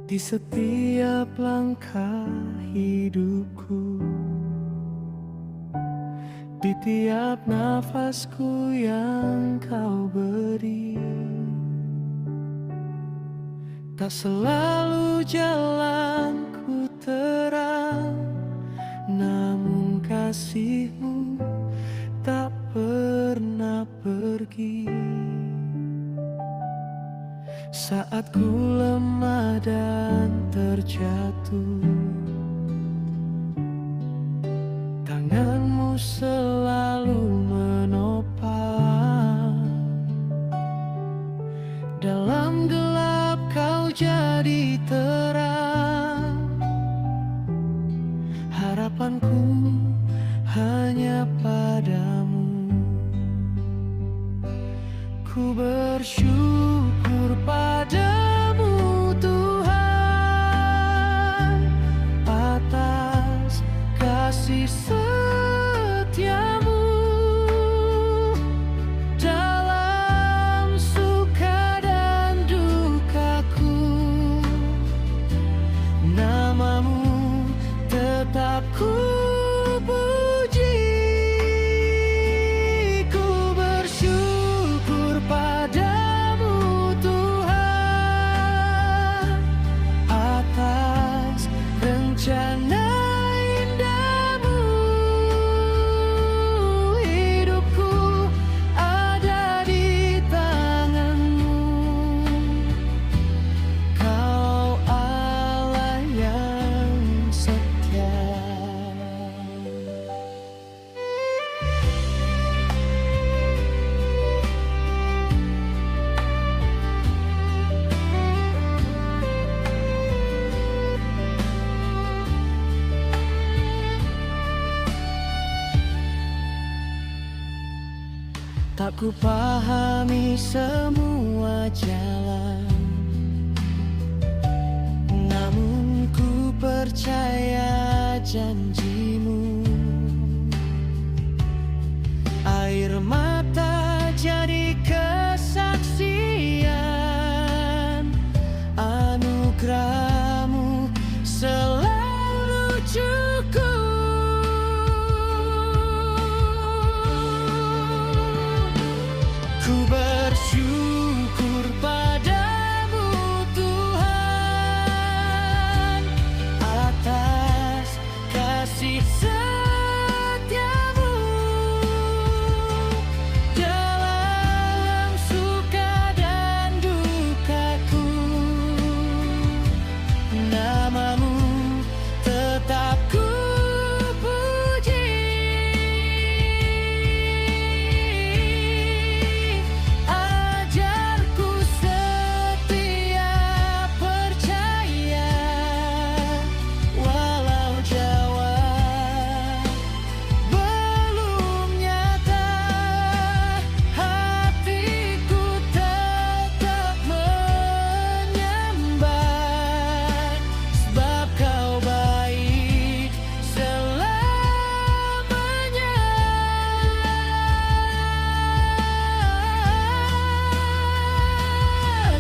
di setiap langkah hidupku, di tiap nafasku yang kau beri. Tak selalu jalanku terang, namun kasih-Mu tak pernah pergi. Saat ku lemah dan terjatuh, tangan-Mu selalu menopang. Dalam gelap Kau jadi terang. Harapanku hanya padamu. Ku bersyukur padamu Tuhan, atas kasih setia-Mu. Dalam suka dan dukaku, nama-Mu tetap ku puji. Ku bersyukur padamu Tuhan, atas rencana indah-Mu. Hidupku ada di tangan-Mu. Kau Allah yang setia. Tak ku pahami semua jalan, namun ku percaya janji-Mu. Air mata jadi kesaksian, anugerah-Mu selalu cukup. Ku bersyukur padamu Tuhan, atas kasih setia-Mu. Dalam suka dan dukaku, nama-Mu tetap ku puji. Ajarku setia percaya, walau jauh belum nyata. Hatiku tetap menyembah, sebab Kau baik selamanya.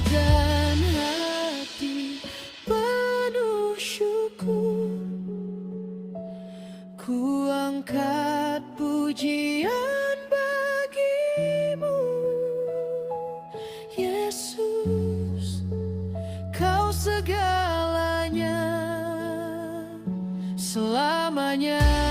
Dan hati penuh syukur, ku angkat pujian bagi-Mu. Yesus, Kau segalanya selamanya.